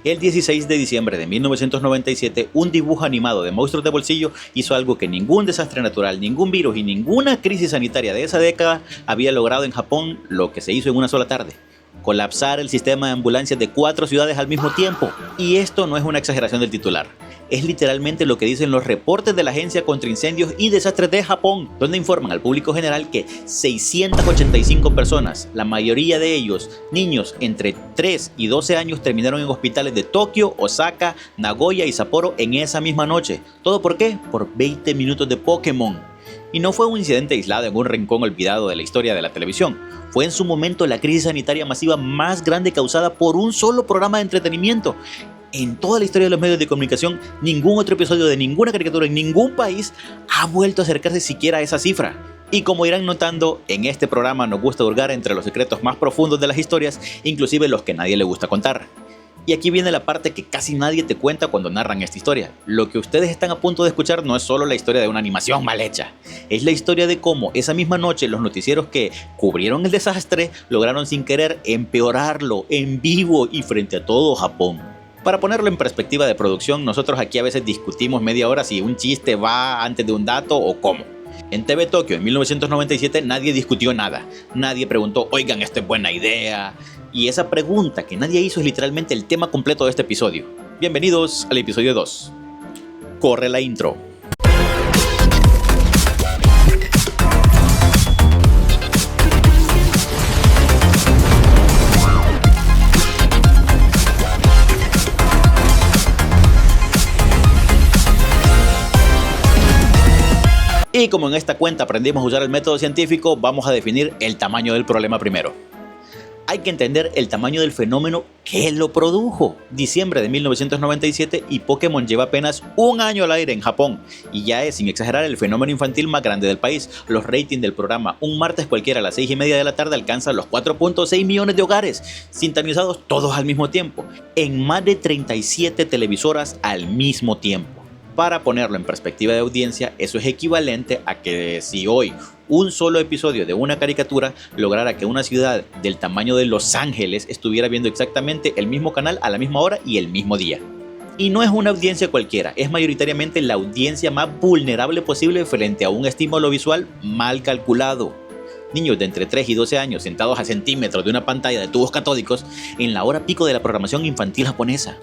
El 16 de diciembre de 1997, un dibujo animado de monstruos de bolsillo hizo algo que ningún desastre natural, ningún virus y ninguna crisis sanitaria de esa década había logrado en Japón, lo que se hizo en una sola tarde: colapsar el sistema de ambulancias de 4 ciudades al mismo tiempo. Y esto no es una exageración del titular, es literalmente lo que dicen los reportes de la Agencia contra Incendios y Desastres de Japón, donde informan al público general que 685 personas, la mayoría de ellos niños entre 3 y 12 años, terminaron en hospitales de Tokio, Osaka, Nagoya y Sapporo en esa misma noche. ¿Todo por qué? Por 20 minutos de Pokémon. Y no fue un incidente aislado en un rincón olvidado de la historia de la televisión. Fue en su momento la crisis sanitaria masiva más grande causada por un solo programa de entretenimiento. En toda la historia de los medios de comunicación, ningún otro episodio de ninguna caricatura en ningún país ha vuelto a acercarse siquiera a esa cifra. Y como irán notando, en este programa nos gusta hurgar entre los secretos más profundos de las historias, inclusive los que nadie le gusta contar. Y aquí viene la parte que casi nadie te cuenta cuando narran esta historia. Lo que ustedes están a punto de escuchar no es solo la historia de una animación mal hecha. Es la historia de cómo esa misma noche los noticieros que cubrieron el desastre lograron sin querer empeorarlo en vivo y frente a todo Japón. Para ponerlo en perspectiva de producción, nosotros aquí a veces discutimos media hora si un chiste va antes de un dato o cómo. En TV Tokio en 1997 nadie discutió nada, nadie preguntó, oigan, esto es buena idea. Y esa pregunta que nadie hizo es literalmente el tema completo de este episodio. Bienvenidos al episodio 2. Corre la intro. Y como en esta cuenta aprendimos a usar el método científico, vamos a definir el tamaño del problema primero. Hay que entender el tamaño del fenómeno que lo produjo. Diciembre de 1997 y Pokémon lleva apenas un año al aire en Japón. Y ya es, sin exagerar, el fenómeno infantil más grande del país. Los ratings del programa un martes cualquiera a las 6:30 de la tarde alcanzan los 4.6 millones de hogares, sintonizados todos al mismo tiempo, en más de 37 televisoras al mismo tiempo. Para ponerlo en perspectiva de audiencia, eso es equivalente a que si hoy un solo episodio de una caricatura lograra que una ciudad del tamaño de Los Ángeles estuviera viendo exactamente el mismo canal a la misma hora y el mismo día. Y no es una audiencia cualquiera, es mayoritariamente la audiencia más vulnerable posible frente a un estímulo visual mal calculado. Niños de entre 3 y 12 años sentados a centímetros de una pantalla de tubos catódicos en la hora pico de la programación infantil japonesa.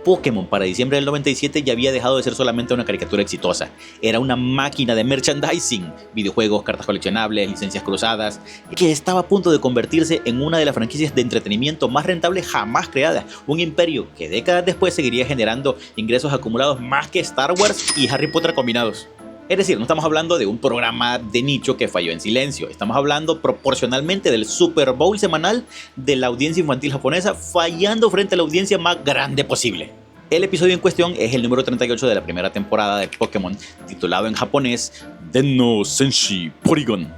Pokémon para diciembre del 97 ya había dejado de ser solamente una caricatura exitosa. Era una máquina de merchandising, videojuegos, cartas coleccionables, licencias cruzadas, que estaba a punto de convertirse en una de las franquicias de entretenimiento más rentables jamás creadas. Un imperio que décadas después seguiría generando ingresos acumulados más que Star Wars y Harry Potter combinados. Es decir, no estamos hablando de un programa de nicho que falló en silencio, estamos hablando proporcionalmente del Super Bowl semanal de la audiencia infantil japonesa fallando frente a la audiencia más grande posible. El episodio en cuestión es el número 38 de la primera temporada de Pokémon, titulado en japonés Den-no Senshi Porygon,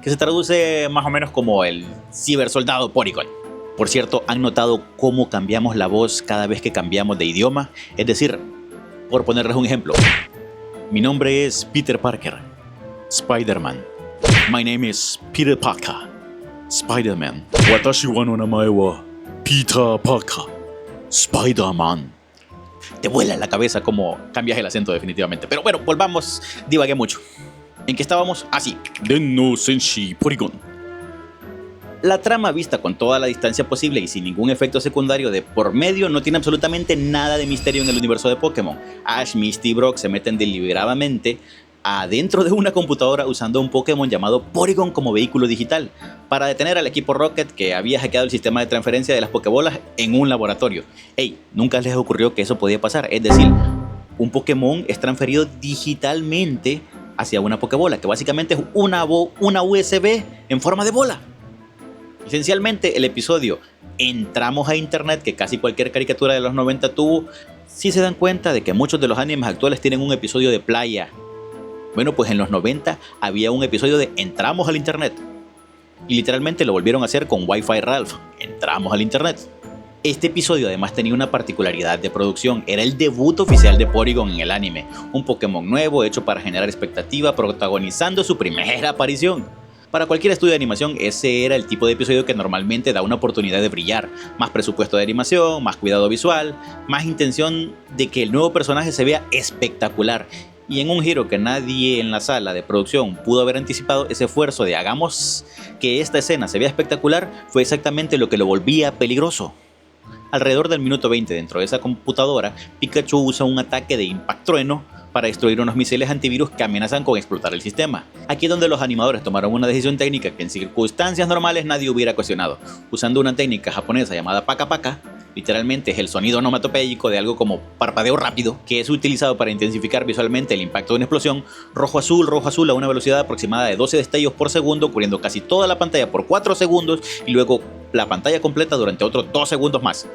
que se traduce más o menos como el cibersoldado Porygon. Por cierto, ¿han notado cómo cambiamos la voz cada vez que cambiamos de idioma? Es decir, por ponerles un ejemplo, mi nombre es Peter Parker, Spider-Man. My name is Peter Parker, Spider-Man. Watashi wa no namae wa Peter Parker, Spider-Man. Te vuela en la cabeza cómo cambias el acento definitivamente. Pero bueno, volvamos, divagué mucho. ¿En qué estábamos? Así. Den-no Senshi Porygon. La trama, vista con toda la distancia posible y sin ningún efecto secundario de por medio, no tiene absolutamente nada de misterio en el universo de Pokémon. Ash, Misty y Brock se meten deliberadamente adentro de una computadora usando un Pokémon llamado Porygon como vehículo digital para detener al equipo Rocket que había hackeado el sistema de transferencia de las Pokébolas en un laboratorio. Ey, nunca les ocurrió que eso podía pasar, es decir, un Pokémon es transferido digitalmente hacia una Pokébola, que básicamente es una USB en forma de bola. Esencialmente el episodio Entramos a Internet, que casi cualquier caricatura de los 90 tuvo, si se dan cuenta de que muchos de los animes actuales tienen un episodio de playa. Bueno, pues en los 90 había un episodio de Entramos al Internet. Y literalmente lo volvieron a hacer con Wi-Fi Ralph, Entramos al Internet. Este episodio además tenía una particularidad de producción, era el debut oficial de Porygon en el anime, un Pokémon nuevo hecho para generar expectativa protagonizando su primera aparición. Para cualquier estudio de animación, ese era el tipo de episodio que normalmente da una oportunidad de brillar. Más presupuesto de animación, más cuidado visual, más intención de que el nuevo personaje se vea espectacular. Y en un giro que nadie en la sala de producción pudo haber anticipado, ese esfuerzo de hagamos que esta escena se vea espectacular fue exactamente lo que lo volvía peligroso. Alrededor del minuto 20 dentro de esa computadora, Pikachu usa un ataque de Impact Trueno para destruir unos misiles antivirus que amenazan con explotar el sistema. Aquí es donde los animadores tomaron una decisión técnica que en circunstancias normales nadie hubiera cuestionado. Usando una técnica japonesa llamada Paka Paka, literalmente es el sonido onomatopéyico de algo como parpadeo rápido, que es utilizado para intensificar visualmente el impacto de una explosión, rojo azul a una velocidad aproximada de 12 destellos por segundo, cubriendo casi toda la pantalla por 4 segundos y luego la pantalla completa durante otros 2 segundos más.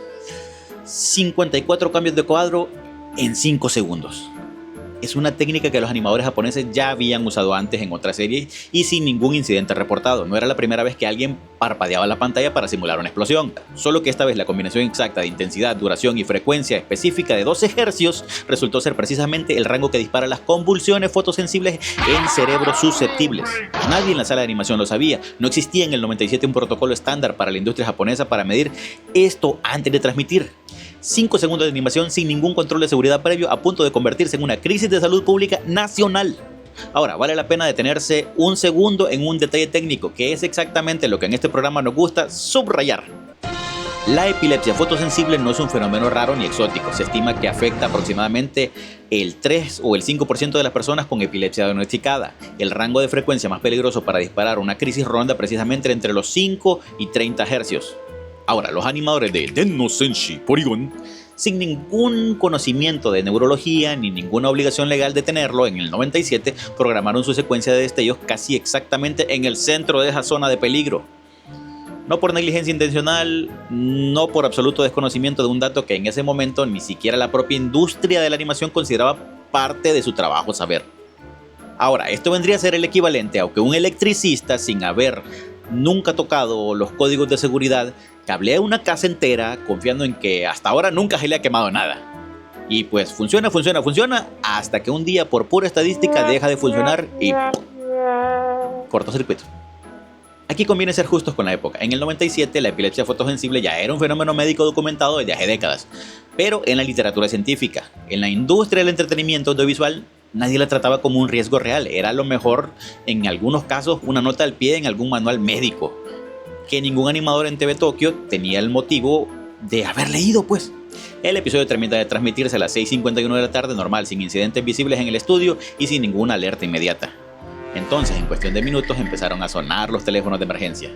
54 cambios de cuadro en 5 segundos. Es una técnica que los animadores japoneses ya habían usado antes en otras series y sin ningún incidente reportado. No era la primera vez que alguien parpadeaba la pantalla para simular una explosión. Solo que esta vez la combinación exacta de intensidad, duración y frecuencia específica de 12 Hz resultó ser precisamente el rango que dispara las convulsiones fotosensibles en cerebros susceptibles. Nadie en la sala de animación lo sabía. No existía en el 97 un protocolo estándar para la industria japonesa para medir esto antes de transmitir. 5 segundos de animación sin ningún control de seguridad previo, a punto de convertirse en una crisis de salud pública nacional. Ahora, vale la pena detenerse un segundo en un detalle técnico, que es exactamente lo que en este programa nos gusta subrayar. La epilepsia fotosensible no es un fenómeno raro ni exótico. Se estima que afecta aproximadamente el 3 o el 5% de las personas con epilepsia diagnosticada. El rango de frecuencia más peligroso para disparar una crisis ronda precisamente entre los 5 y 30 Hz. Ahora, los animadores de Denno Senshi Porygon, sin ningún conocimiento de neurología ni ninguna obligación legal de tenerlo, en el 97 programaron su secuencia de destellos casi exactamente en el centro de esa zona de peligro. No por negligencia intencional, no por absoluto desconocimiento de un dato que en ese momento ni siquiera la propia industria de la animación consideraba parte de su trabajo saber. Ahora, esto vendría a ser el equivalente a que un electricista, sin haber nunca tocado los códigos de seguridad, cablea una casa entera confiando en que hasta ahora nunca se le ha quemado nada. Y pues funciona, hasta que un día por pura estadística deja de funcionar y cortocircuito. Aquí conviene ser justos con la época. En el 97 la epilepsia fotosensible ya era un fenómeno médico documentado desde hace décadas, pero en la literatura científica, en la industria del entretenimiento audiovisual, nadie la trataba como un riesgo real. Era a lo mejor, en algunos casos, una nota al pie en algún manual médico, que ningún animador en TV Tokio tenía el motivo de haber leído, pues. El episodio termina de transmitirse a las 6:51 de la tarde, normal, sin incidentes visibles en el estudio y sin ninguna alerta inmediata. Entonces, en cuestión de minutos, empezaron a sonar los teléfonos de emergencia.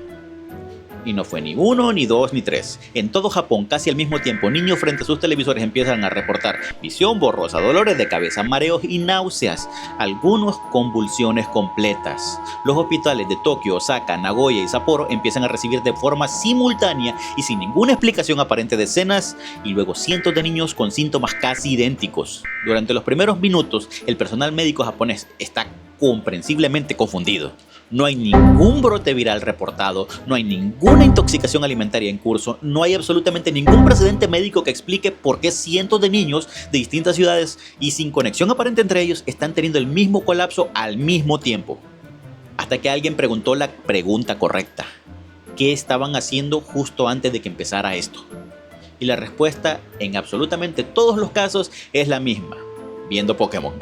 Y no fue ni 1, ni 2, ni 3. En todo Japón, casi al mismo tiempo, niños frente a sus televisores empiezan a reportar visión borrosa, dolores de cabeza, mareos y náuseas, algunos convulsiones completas. Los hospitales de Tokio, Osaka, Nagoya y Sapporo empiezan a recibir de forma simultánea y sin ninguna explicación aparente decenas y luego cientos de niños con síntomas casi idénticos. Durante los primeros minutos, el personal médico japonés está comprensiblemente confundido. No hay ningún brote viral reportado, no hay ninguna intoxicación alimentaria en curso, no hay absolutamente ningún precedente médico que explique por qué cientos de niños de distintas ciudades y sin conexión aparente entre ellos están teniendo el mismo colapso al mismo tiempo. Hasta que alguien preguntó la pregunta correcta: ¿qué estaban haciendo justo antes de que empezara esto? Y la respuesta en absolutamente todos los casos es la misma: viendo Pokémon.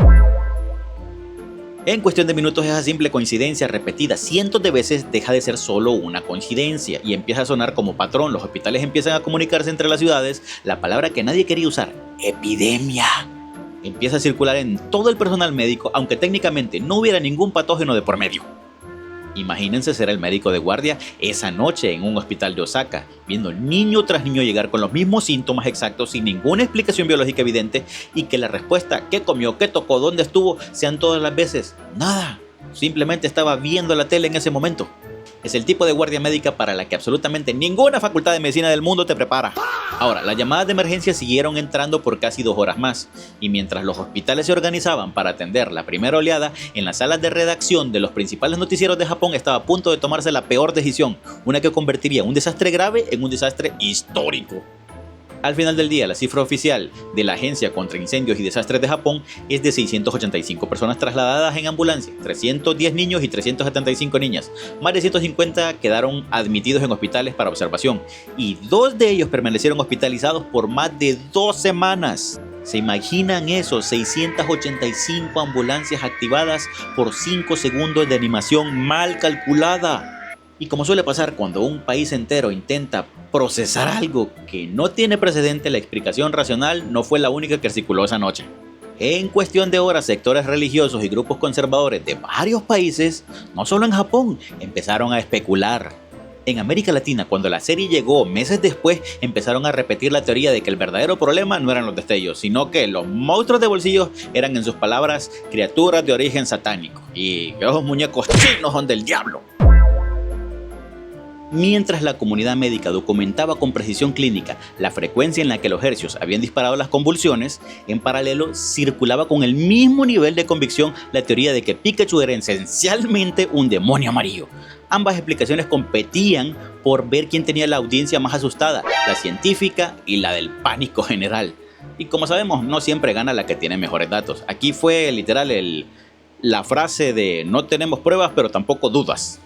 En cuestión de minutos, esa simple coincidencia repetida cientos de veces deja de ser solo una coincidencia y empieza a sonar como patrón. Los hospitales empiezan a comunicarse entre las ciudades. La palabra que nadie quería usar, epidemia, empieza a circular en todo el personal médico, aunque técnicamente no hubiera ningún patógeno de por medio. Imagínense ser el médico de guardia esa noche en un hospital de Osaka, viendo niño tras niño llegar con los mismos síntomas exactos sin ninguna explicación biológica evidente y que la respuesta ¿qué comió? ¿Qué tocó? ¿Dónde estuvo? Sean todas las veces nada, simplemente estaba viendo la tele en ese momento. Es el tipo de guardia médica para la que absolutamente ninguna facultad de medicina del mundo te prepara. Ahora, las llamadas de emergencia siguieron entrando por casi 2 horas más, y mientras los hospitales se organizaban para atender la primera oleada, en las salas de redacción de los principales noticieros de Japón estaba a punto de tomarse la peor decisión, una que convertiría un desastre grave en un desastre histórico. Al final del día, la cifra oficial de la Agencia contra Incendios y Desastres de Japón es de 685 personas trasladadas en ambulancia, 310 niños y 375 niñas. Más de 150 quedaron admitidos en hospitales para observación y 2 de ellos permanecieron hospitalizados por más de 2 semanas. ¿Se imaginan eso? 685 ambulancias activadas por 5 segundos de animación mal calculada. Y como suele pasar cuando un país entero intenta procesar algo que no tiene precedente, la explicación racional no fue la única que circuló esa noche. En cuestión de horas, sectores religiosos y grupos conservadores de varios países, no solo en Japón, empezaron a especular. En América Latina, cuando la serie llegó meses después, empezaron a repetir la teoría de que el verdadero problema no eran los destellos, sino que los monstruos de bolsillos eran, en sus palabras, criaturas de origen satánico y que esos muñecos chinos son del diablo. Mientras la comunidad médica documentaba con precisión clínica la frecuencia en la que los hercios habían disparado las convulsiones, en paralelo circulaba con el mismo nivel de convicción la teoría de que Pikachu era esencialmente un demonio amarillo. Ambas explicaciones competían por ver quién tenía la audiencia más asustada, la científica y la del pánico general. Y como sabemos, no siempre gana la que tiene mejores datos. Aquí fue literal la frase de no tenemos pruebas pero tampoco dudas.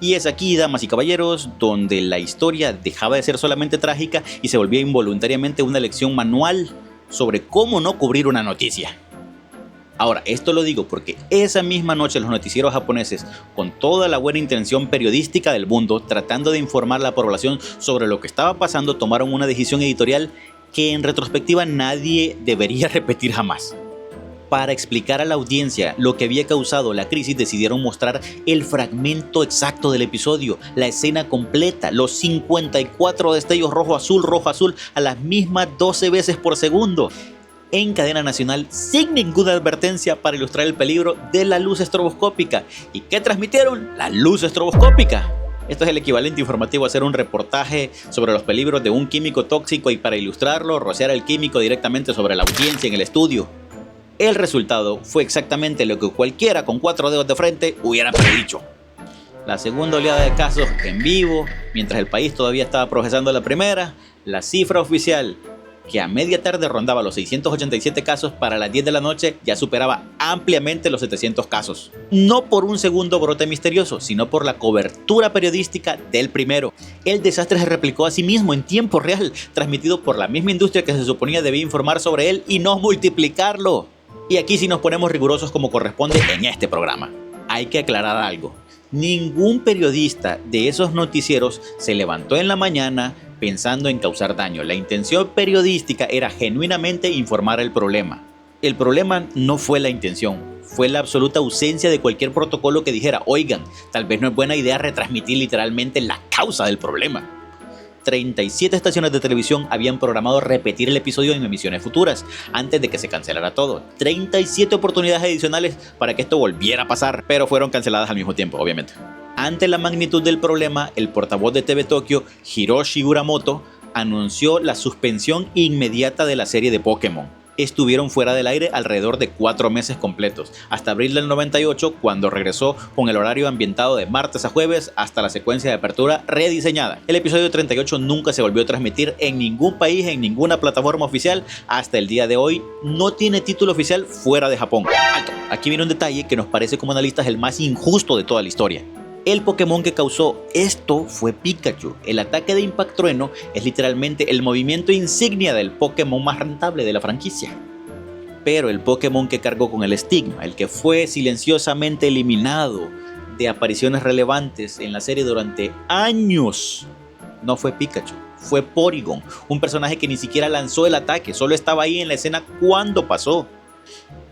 Y es aquí, damas y caballeros, donde la historia dejaba de ser solamente trágica y se volvía involuntariamente una lección manual sobre cómo no cubrir una noticia. Ahora, esto lo digo porque esa misma noche los noticieros japoneses, con toda la buena intención periodística del mundo, tratando de informar a la población sobre lo que estaba pasando, tomaron una decisión editorial que en retrospectiva nadie debería repetir jamás. Para explicar a la audiencia lo que había causado la crisis, decidieron mostrar el fragmento exacto del episodio, la escena completa, los 54 destellos rojo-azul a las mismas 12 veces por segundo, en cadena nacional, sin ninguna advertencia, para ilustrar el peligro de la luz estroboscópica. ¿Y qué transmitieron? La luz estroboscópica. Esto es el equivalente informativo a hacer un reportaje sobre los peligros de un químico tóxico y, para ilustrarlo, rociar el químico directamente sobre la audiencia en el estudio. El resultado fue exactamente lo que cualquiera con 4 dedos de frente hubiera predicho. La segunda oleada de casos en vivo, mientras el país todavía estaba procesando la primera, la cifra oficial, que a media tarde rondaba los 687 casos, para las 10 de la noche ya superaba ampliamente los 700 casos. No por un segundo brote misterioso, sino por la cobertura periodística del primero. El desastre se replicó a sí mismo en tiempo real, transmitido por la misma industria que se suponía debía informar sobre él y no multiplicarlo. Y aquí sí nos ponemos rigurosos como corresponde en este programa. Hay que aclarar algo. Ningún periodista de esos noticieros se levantó en la mañana pensando en causar daño. La intención periodística era genuinamente informar el problema. El problema no fue la intención, fue la absoluta ausencia de cualquier protocolo que dijera, oigan, tal vez no es buena idea retransmitir literalmente la causa del problema. 37 estaciones de televisión habían programado repetir el episodio en emisiones futuras, antes de que se cancelara todo. 37 oportunidades adicionales para que esto volviera a pasar, pero fueron canceladas al mismo tiempo, obviamente. Ante la magnitud del problema, el portavoz de TV Tokyo, Hiroshi Uramoto, anunció la suspensión inmediata de la serie de Pokémon. Estuvieron fuera del aire alrededor de 4 meses completos, hasta abril del 98, cuando regresó con el horario ambientado de martes a jueves hasta la secuencia de apertura rediseñada. El episodio 38 nunca se volvió a transmitir en ningún país, en ninguna plataforma oficial. Hasta el día de hoy no tiene título oficial fuera de Japón. Alto. Aquí viene un detalle que nos parece como analistas el más injusto de toda la historia. El Pokémon que causó esto fue Pikachu. El ataque de Impactrueno es literalmente el movimiento insignia del Pokémon más rentable de la franquicia. Pero el Pokémon que cargó con el estigma, el que fue silenciosamente eliminado de apariciones relevantes en la serie durante años, no fue Pikachu, fue Porygon, un personaje que ni siquiera lanzó el ataque, solo estaba ahí en la escena cuando pasó.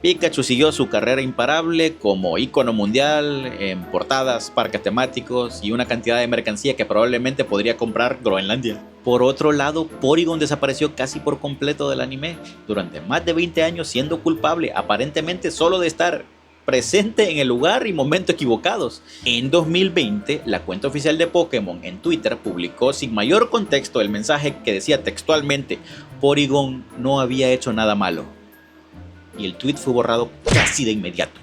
Pikachu siguió su carrera imparable como ícono mundial en portadas, parques temáticos y una cantidad de mercancía que probablemente podría comprar Groenlandia. Por otro lado, Porygon desapareció casi por completo del anime durante más de 20 años, siendo culpable aparentemente solo de estar presente en el lugar y momento equivocados. En 2020, la cuenta oficial de Pokémon en Twitter publicó sin mayor contexto el mensaje que decía textualmente: Porygon no había hecho nada malo. Y el tweet fue borrado casi de inmediato.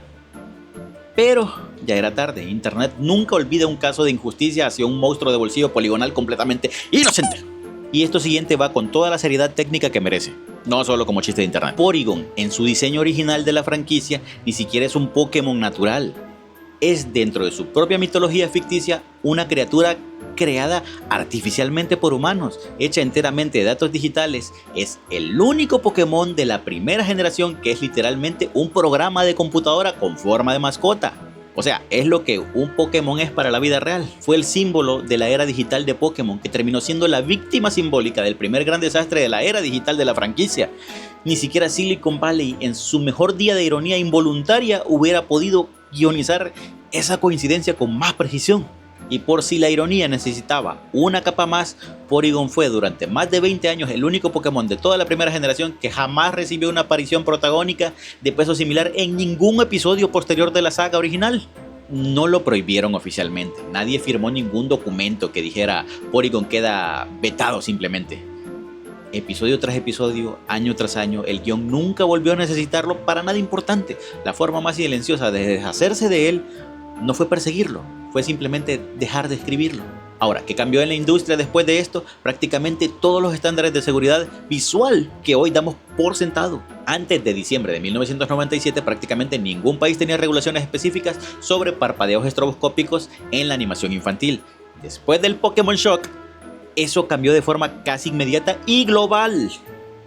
Pero ya era tarde. Internet nunca olvida un caso de injusticia hacia un monstruo de bolsillo poligonal completamente inocente. Y esto siguiente va con toda la seriedad técnica que merece, no solo como chiste de internet. Porygon, en su diseño original de la franquicia, ni siquiera es un Pokémon natural. Es, dentro de su propia mitología ficticia, una criatura creada artificialmente por humanos, hecha enteramente de datos digitales. Es el único Pokémon de la primera generación que es literalmente un programa de computadora con forma de mascota. O sea, es lo que un Pokémon es para la vida real. Fue el símbolo de la era digital de Pokémon, que terminó siendo la víctima simbólica del primer gran desastre de la era digital de la franquicia. Ni siquiera Silicon Valley, en su mejor día de ironía involuntaria, hubiera podido guionizar esa coincidencia con más precisión. Y por si la ironía necesitaba una capa más, Porygon fue durante más de 20 años el único Pokémon de toda la primera generación que jamás recibió una aparición protagónica de peso similar en ningún episodio posterior de la saga original. No lo prohibieron oficialmente, nadie firmó ningún documento que dijera Porygon queda vetado simplemente. Episodio tras episodio, año tras año, el guión nunca volvió a necesitarlo para nada importante. La forma más silenciosa de deshacerse de él no fue perseguirlo, fue simplemente dejar de escribirlo. Ahora, ¿qué cambió en la industria después de esto? Prácticamente todos los estándares de seguridad visual que hoy damos por sentado. Antes de diciembre de 1997, prácticamente ningún país tenía regulaciones específicas sobre parpadeos estroboscópicos en la animación infantil. Después del Pokémon Shock, eso cambió de forma casi inmediata y global.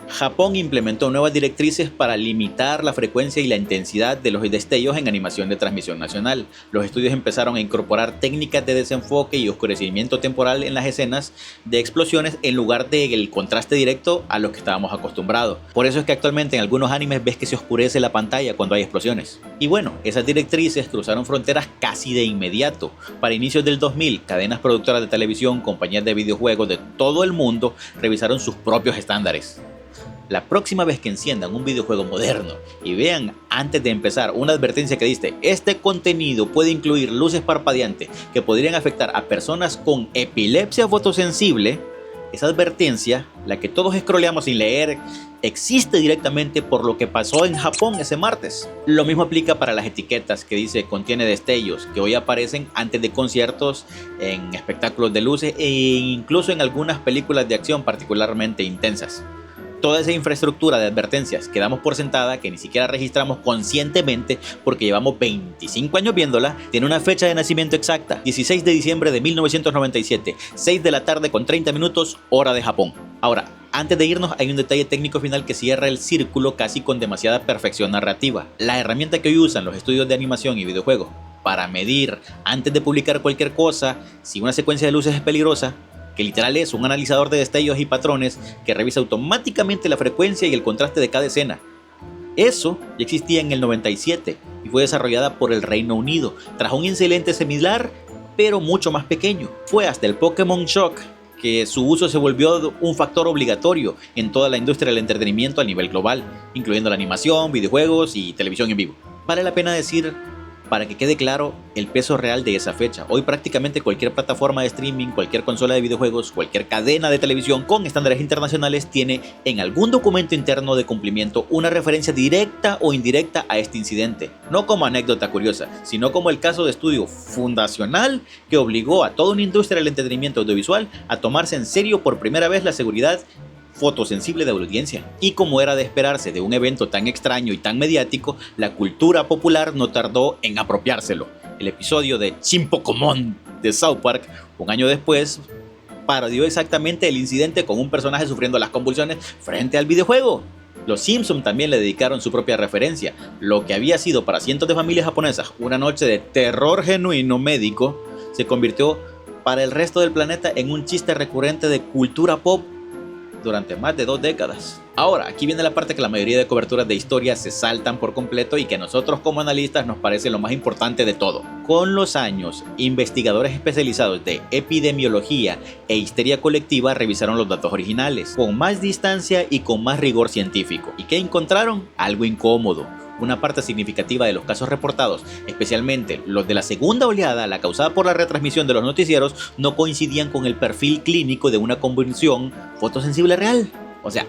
Japón implementó nuevas directrices para limitar la frecuencia y la intensidad de los destellos en animación de transmisión nacional. Los estudios empezaron a incorporar técnicas de desenfoque y oscurecimiento temporal en las escenas de explosiones en lugar del contraste directo a lo que estábamos acostumbrados. Por eso es que actualmente en algunos animes ves que se oscurece la pantalla cuando hay explosiones. Y bueno, esas directrices cruzaron fronteras casi de inmediato. Para inicios del 2000, cadenas productoras de televisión, compañías de videojuegos de todo el mundo revisaron sus propios estándares. La próxima vez que enciendan un videojuego moderno y vean antes de empezar una advertencia que dice este contenido puede incluir luces parpadeantes que podrían afectar a personas con epilepsia fotosensible, esa advertencia, la que todos scrolleamos sin leer, existe directamente por lo que pasó en Japón ese martes. Lo mismo aplica para las etiquetas que dice contiene destellos, que hoy aparecen antes de conciertos, en espectáculos de luces e incluso en algunas películas de acción particularmente intensas. Toda esa infraestructura de advertencias que damos por sentada, que ni siquiera registramos conscientemente porque llevamos 25 años viéndola, tiene una fecha de nacimiento exacta, 16 de diciembre de 1997, 6 de la tarde con 30 minutos, hora de Japón. Ahora, antes de irnos hay un detalle técnico final que cierra el círculo casi con demasiada perfección narrativa. La herramienta que hoy usan los estudios de animación y videojuegos para medir, antes de publicar cualquier cosa, si una secuencia de luces es peligrosa, que literal es un analizador de destellos y patrones que revisa automáticamente la frecuencia y el contraste de cada escena. Eso ya existía en el 97 y fue desarrollada por el Reino Unido. Trajo un incidente similar, pero mucho más pequeño. Fue hasta el Pokémon Shock que su uso se volvió un factor obligatorio en toda la industria del entretenimiento a nivel global, incluyendo la animación, videojuegos y televisión en vivo. Vale la pena decir, para que quede claro, el peso real de esa fecha. Hoy prácticamente cualquier plataforma de streaming, cualquier consola de videojuegos, cualquier cadena de televisión con estándares internacionales tiene en algún documento interno de cumplimiento una referencia directa o indirecta a este incidente. No como anécdota curiosa, sino como el caso de estudio fundacional que obligó a toda una industria del entretenimiento audiovisual a tomarse en serio por primera vez la seguridad fotosensible de la audiencia. Y como era de esperarse de un evento tan extraño y tan mediático, la cultura popular no tardó en apropiárselo. El episodio de Chimpokomon de South Park, un año después, parodió exactamente el incidente con un personaje sufriendo las convulsiones frente al videojuego. Los Simpsons también le dedicaron su propia referencia. Lo que había sido para cientos de familias japonesas una noche de terror genuino médico, se convirtió para el resto del planeta en un chiste recurrente de cultura pop durante más de 2 décadas. Ahora, aquí viene la parte que la mayoría de coberturas de historia se saltan por completo y que a nosotros como analistas nos parece lo más importante de todo. Con los años, investigadores especializados de epidemiología e histeria colectiva revisaron los datos originales, con más distancia y con más rigor científico. ¿Y qué encontraron? Algo incómodo. Una parte significativa de los casos reportados, especialmente los de la segunda oleada, la causada por la retransmisión de los noticieros, no coincidían con el perfil clínico de una convulsión fotosensible real. O sea,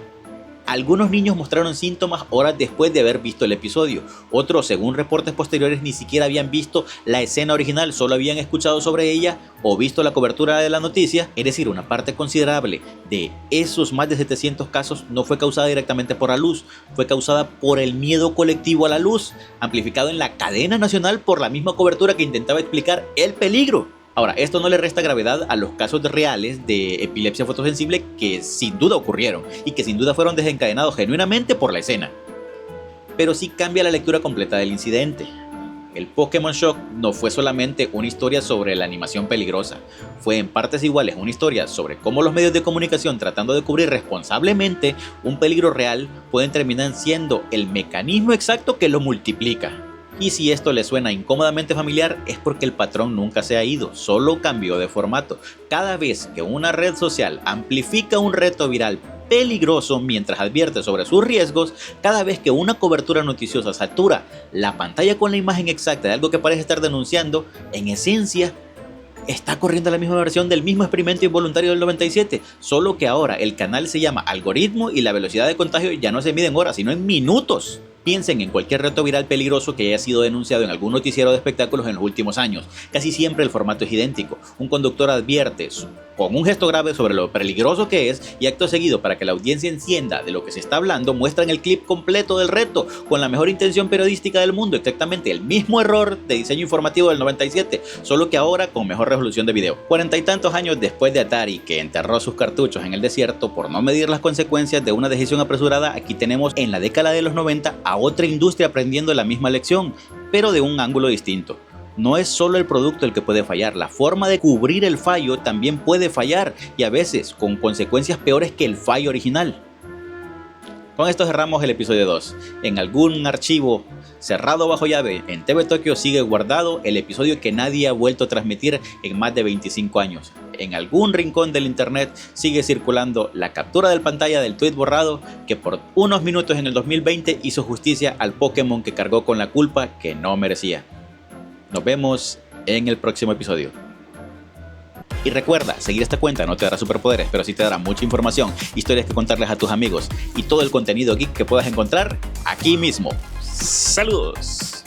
Algunos niños mostraron síntomas horas después de haber visto el episodio. Otros, según reportes posteriores, ni siquiera habían visto la escena original, solo habían escuchado sobre ella o visto la cobertura de la noticia. Es decir, una parte considerable de esos más de 700 casos no fue causada directamente por la luz, fue causada por el miedo colectivo a la luz, amplificado en la cadena nacional por la misma cobertura que intentaba explicar el peligro. Ahora, esto no le resta gravedad a los casos reales de epilepsia fotosensible que sin duda ocurrieron y que sin duda fueron desencadenados genuinamente por la escena. Pero sí cambia la lectura completa del incidente. El Pokémon Shock no fue solamente una historia sobre la animación peligrosa, fue en partes iguales una historia sobre cómo los medios de comunicación, tratando de cubrir responsablemente un peligro real, pueden terminar siendo el mecanismo exacto que lo multiplica. Y si esto le suena incómodamente familiar, es porque el patrón nunca se ha ido, solo cambió de formato. Cada vez que una red social amplifica un reto viral peligroso mientras advierte sobre sus riesgos, cada vez que una cobertura noticiosa satura la pantalla con la imagen exacta de algo que parece estar denunciando, en esencia está corriendo la misma versión del mismo experimento involuntario del 97, solo que ahora el canal se llama algoritmo y la velocidad de contagio ya no se mide en horas, sino en minutos. Piensen en cualquier reto viral peligroso que haya sido denunciado en algún noticiero de espectáculos en los últimos años. Casi siempre el formato es idéntico. Un conductor advierte con un gesto grave sobre lo peligroso que es y acto seguido, para que la audiencia encienda de lo que se está hablando, muestran el clip completo del reto con la mejor intención periodística del mundo, exactamente el mismo error de diseño informativo del 97, solo que ahora con mejor resolución de video. 40 y tantos años después de Atari, que enterró sus cartuchos en el desierto por no medir las consecuencias de una decisión apresurada, aquí tenemos en la década de los 90 a otra industria aprendiendo la misma lección, pero de un ángulo distinto. No es solo el producto el que puede fallar, la forma de cubrir el fallo también puede fallar, y a veces con consecuencias peores que el fallo original. Con esto cerramos el episodio 2. En algún archivo cerrado bajo llave en TV Tokio sigue guardado el episodio que nadie ha vuelto a transmitir en más de 25 años. En algún rincón del internet sigue circulando la captura de pantalla del tweet borrado que por unos minutos en el 2020 hizo justicia al Pokémon que cargó con la culpa que no merecía. Nos vemos en el próximo episodio. Y recuerda, seguir esta cuenta no te dará superpoderes, pero sí te dará mucha información, historias que contarles a tus amigos y todo el contenido geek que puedas encontrar aquí mismo. ¡Saludos!